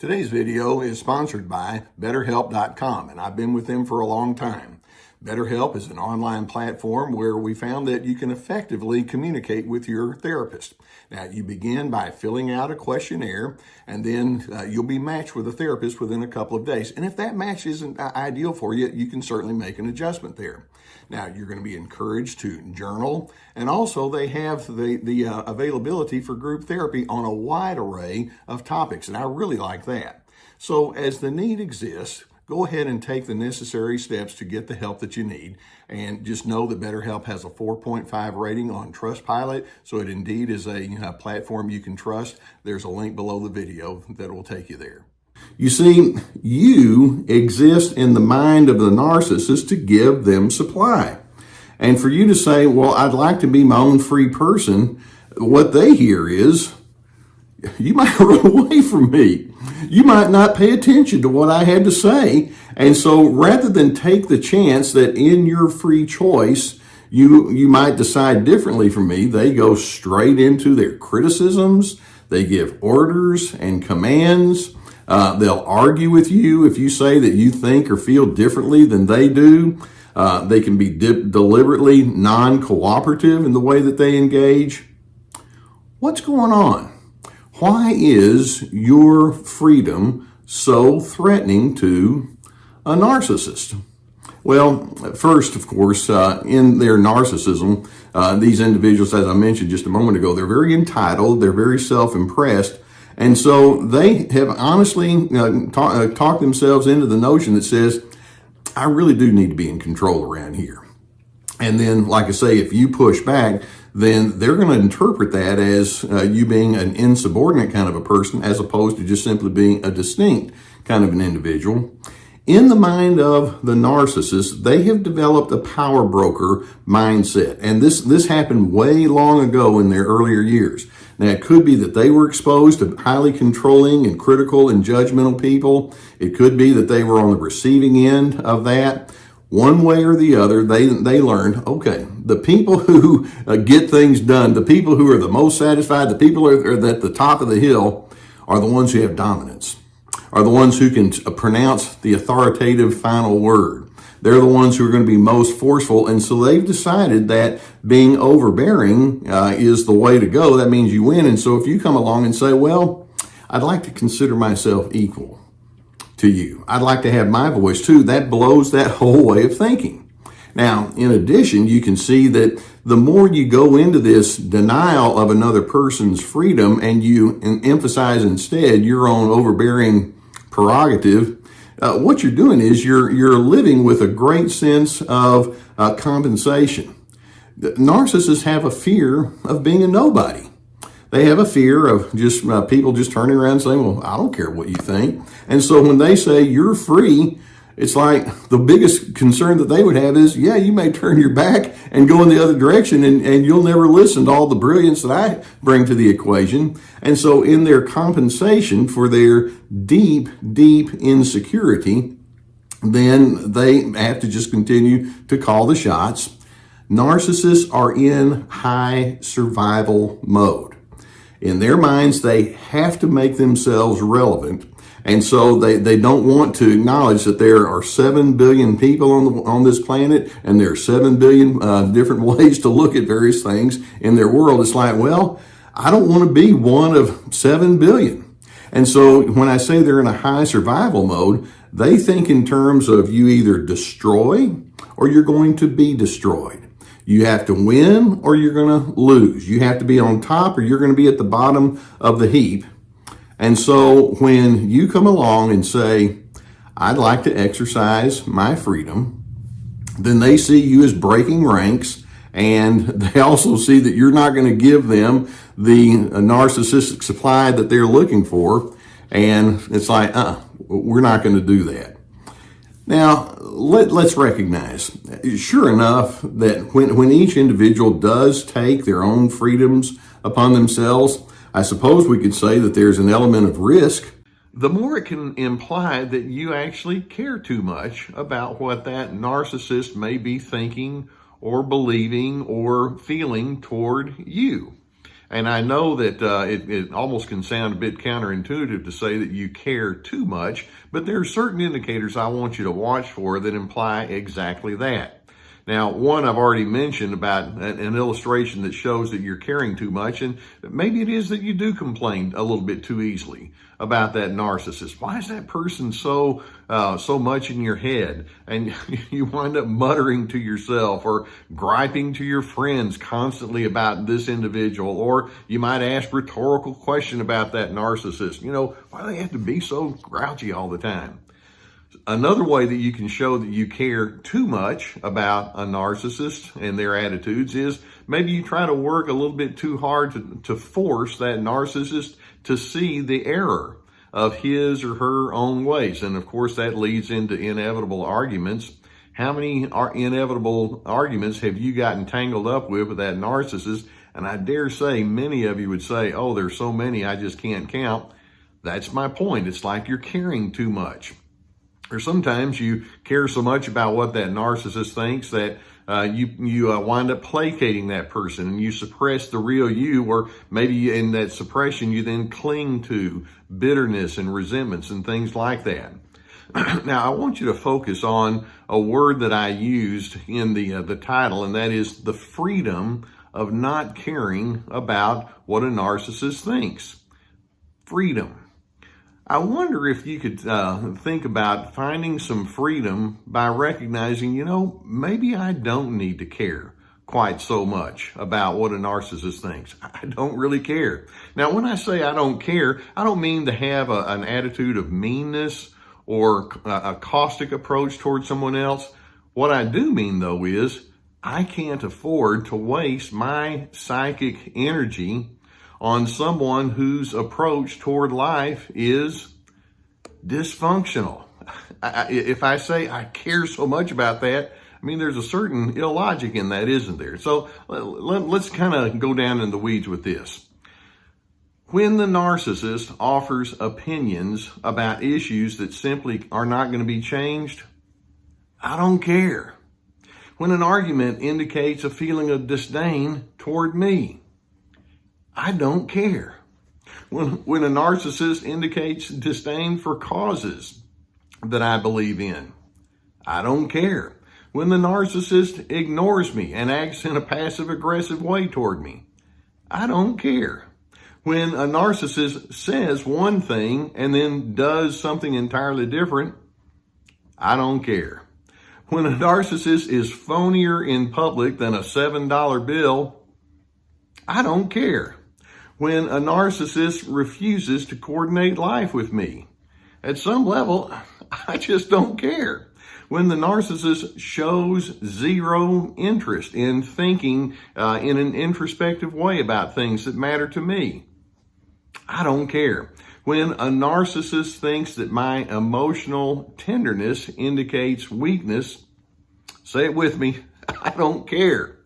Today's video is sponsored by BetterHelp.com, and I've been with them for a long time. BetterHelp is an online platform where we found that you can effectively communicate with your therapist. Now, you begin by filling out a questionnaire, and then you'll be matched with a therapist within a couple of days. And if that match isn't ideal for you, you can certainly make an adjustment there. Now, you're going to be encouraged to journal, and also they have the availability for group therapy on a wide array of topics, and I really like that. So as the need exists, go ahead and take the necessary steps to get the help that you need. And just know that BetterHelp has a 4.5 rating on Trustpilot, so it indeed is a platform you can trust. There's a link below the video that will take you there. You see, you exist in the mind of the narcissist to give them supply. And for you to say, well, I'd like to be my own free person, what they hear is, you might run away from me. You might not pay attention to what I had to say. And so rather than take the chance that in your free choice, you might decide differently from me, they go straight into their criticisms. They give orders and commands. They'll argue with you if you say that you think or feel differently than they do. They can be deliberately non-cooperative in the way that they engage. What's going on? Why is your freedom so threatening to a narcissist? Well, first, of course, in their narcissism, these individuals, as I mentioned just a moment ago, they're very entitled, they're very self-impressed, and so they have honestly talked themselves into the notion that says, I really do need to be in control around here. And then, like I say, if you push back, then they're going to interpret that as you being an insubordinate kind of a person, as opposed to just simply being a distinct kind of an individual. In the mind of the narcissist, they have developed a power broker mindset. And this happened way long ago in their earlier years. Now, it could be that they were exposed to highly controlling and critical and judgmental people. It could be that they were on the receiving end of that. One way or the other, they learned, okay, the people who get things done, the people who are the most satisfied, the people who are at the top of the hill are the ones who have dominance, are the ones who can pronounce the authoritative final word. They're the ones who are going to be most forceful. And so they've decided that being overbearing is the way to go. That means you win. And so if you come along and say, well, I'd like to consider myself equal to you, I'd like to have my voice too, that blows that whole way of thinking. Now, in addition, you can see that the more you go into this denial of another person's freedom and you emphasize instead your own overbearing prerogative, what you're doing is you're living with a great sense of compensation. Narcissists have a fear of being a nobody. They have a fear of just people just turning around and saying, well, I don't care what you think. And so when they say you're free, it's like the biggest concern that they would have is, yeah, you may turn your back and go in the other direction and you'll never listen to all the brilliance that I bring to the equation. And so in their compensation for their deep, deep insecurity, then they have to just continue to call the shots. Narcissists are in high survival mode. In their minds, they have to make themselves relevant. And so they don't want to acknowledge that there are 7 billion people on this planet, and there are 7 billion different ways to look at various things in their world. It's like, well, I don't want to be one of 7 billion. And so when I say they're in a high survival mode, they think in terms of you either destroy or you're going to be destroyed. You have to win or you're going to lose. You have to be on top or you're going to be at the bottom of the heap. And so when you come along and say, I'd like to exercise my freedom, then they see you as breaking ranks, and they also see that you're not going to give them the narcissistic supply that they're looking for. And it's like, we're not going to do that. Now, let's recognize, sure enough, that when each individual does take their own freedoms upon themselves, I suppose we could say that there's an element of risk. The more it can imply that you actually care too much about what that narcissist may be thinking or believing or feeling toward you. And I know that it almost can sound a bit counterintuitive to say that you care too much, but there are certain indicators I want you to watch for that imply exactly that. Now, one I've already mentioned about an illustration that shows that you're caring too much, and maybe it is that you do complain a little bit too easily about that narcissist. Why is that person so much in your head? And you wind up muttering to yourself or griping to your friends constantly about this individual, or you might ask rhetorical question about that narcissist. Why do they have to be so grouchy all the time? Another way that you can show that you care too much about a narcissist and their attitudes is maybe you try to work a little bit too hard to force that narcissist to see the error of his or her own ways. And of course, that leads into inevitable arguments. How many inevitable arguments have you gotten tangled up with that narcissist? And I dare say many of you would say, oh, there's so many, I just can't count. That's my point. It's like you're caring too much. Or sometimes you care so much about what that narcissist thinks that you wind up placating that person and you suppress the real you, or maybe in that suppression you then cling to bitterness and resentments and things like that. Now, I want you to focus on a word that I used in the title, and that is the freedom of not caring about what a narcissist thinks. Freedom. I wonder if you could think about finding some freedom by recognizing, maybe I don't need to care quite so much about what a narcissist thinks. I don't really care. Now, when I say I don't care, I don't mean to have an attitude of meanness or a caustic approach towards someone else. What I do mean, though, is I can't afford to waste my psychic energy on someone whose approach toward life is dysfunctional. If I say I care so much about that, there's a certain illogic in that, isn't there? So let's kind of go down in the weeds with this. When the narcissist offers opinions about issues that simply are not going to be changed, I don't care. When an argument indicates a feeling of disdain toward me, I don't care. When a narcissist indicates disdain for causes that I believe in, I don't care. When the narcissist ignores me and acts in a passive-aggressive way toward me, I don't care. When a narcissist says one thing and then does something entirely different, I don't care. When a narcissist is phonier in public than a $7 bill, I don't care. When a narcissist refuses to coordinate life with me, at some level, I just don't care. When the narcissist shows zero interest in thinking in an introspective way about things that matter to me, I don't care. When a narcissist thinks that my emotional tenderness indicates weakness, say it with me, I don't care.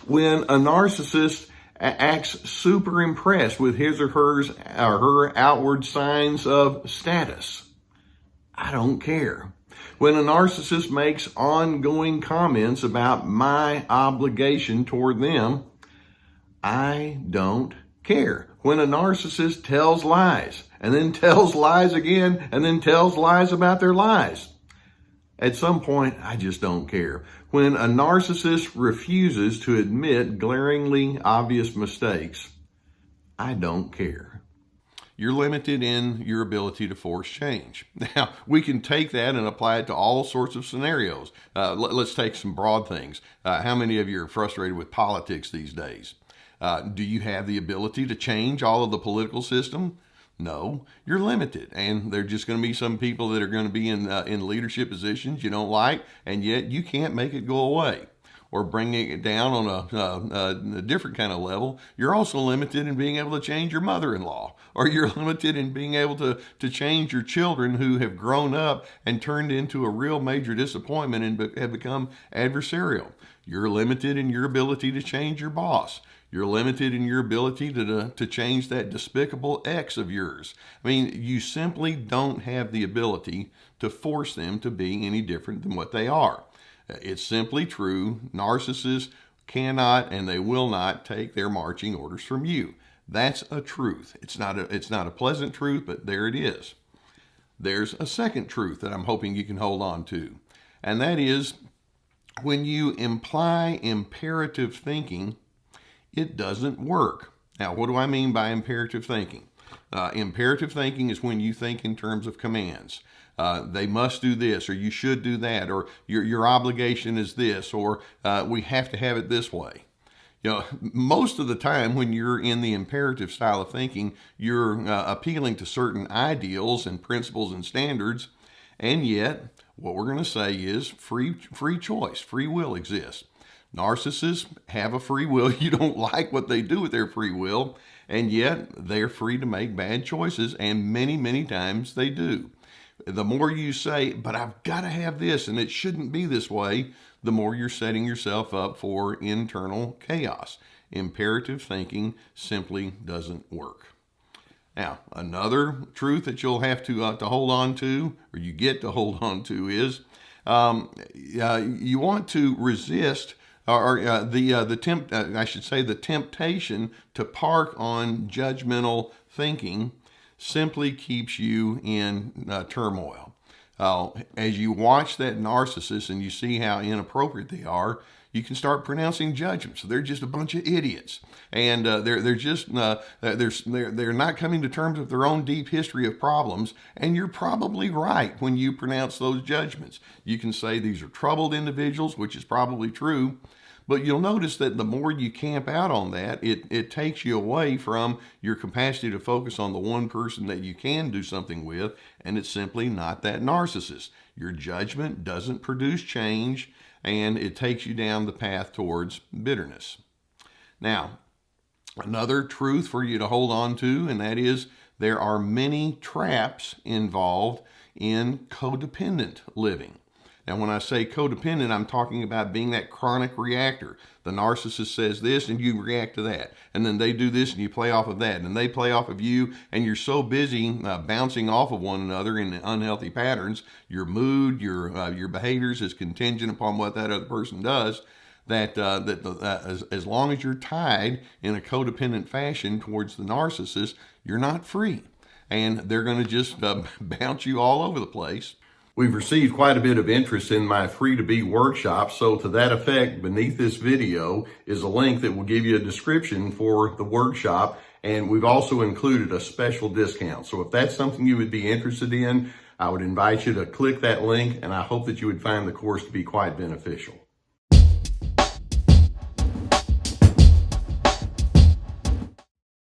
When a narcissist acts super impressed with his or her outward signs of status, I don't care. When a narcissist makes ongoing comments about my obligation toward them, I don't care. When a narcissist tells lies and then tells lies again and then tells lies about their lies, at some point, I just don't care. When a narcissist refuses to admit glaringly obvious mistakes, I don't care. You're limited in your ability to force change. Now, we can take that and apply it to all sorts of scenarios. Let's take some broad things. How many of you are frustrated with politics these days? Do you have the ability to change all of the political system? No, you're limited, and there are just going to be some people that are going to be in leadership positions you don't like, and yet you can't make it go away. Or bringing it down on a different kind of level, you're also limited in being able to change your mother-in-law, or you're limited in being able to change your children who have grown up and turned into a real major disappointment and have become adversarial. You're limited in your ability to change your boss. You're limited in your ability to change that despicable ex of yours. You simply don't have the ability to force them to be any different than what they are. It's simply true. Narcissists cannot and they will not take their marching orders from you. That's a truth. It's not a pleasant truth, but there it is. There's a second truth that I'm hoping you can hold on to, and that is when you imply imperative thinking, it doesn't work. Now, what do I mean by imperative thinking? Imperative thinking is when you think in terms of commands. They must do this, or you should do that, or your obligation is this, or we have to have it this way. Most of the time when you're in the imperative style of thinking, you're appealing to certain ideals and principles and standards, and yet what we're going to say is free choice, free will exists. Narcissists have a free will. You don't like what they do with their free will, and yet they're free to make bad choices, and many, many times they do. The more you say, but I've got to have this, and it shouldn't be this way, the more you're setting yourself up for internal chaos. Imperative thinking simply doesn't work. Now, another truth that you'll have to hold on to, or you get to hold on to, is you want to resist, the temptation to park on judgmental thinking simply keeps you in turmoil. As you watch that narcissist and you see how inappropriate they are, you can start pronouncing judgments. They're just a bunch of idiots, and they're not coming to terms with their own deep history of problems. And you're probably right when you pronounce those judgments. You can say these are troubled individuals, which is probably true. But you'll notice that the more you camp out on that, it takes you away from your capacity to focus on the one person that you can do something with, and it's simply not that narcissist. Your judgment doesn't produce change, and it takes you down the path towards bitterness. Now, another truth for you to hold on to, and that is there are many traps involved in codependent living. Now, when I say codependent, I'm talking about being that chronic reactor. The narcissist says this and you react to that. And then they do this and you play off of that. And they play off of you, and you're so busy bouncing off of one another in unhealthy patterns. Your mood, your behaviors is contingent upon what that other person does. As long as you're tied in a codependent fashion towards the narcissist, you're not free. And they're going to just bounce you all over the place. We've received quite a bit of interest in my Free to Be workshop, so to that effect, beneath this video is a link that will give you a description for the workshop, and we've also included a special discount. So if that's something you would be interested in, I would invite you to click that link, and I hope that you would find the course to be quite beneficial.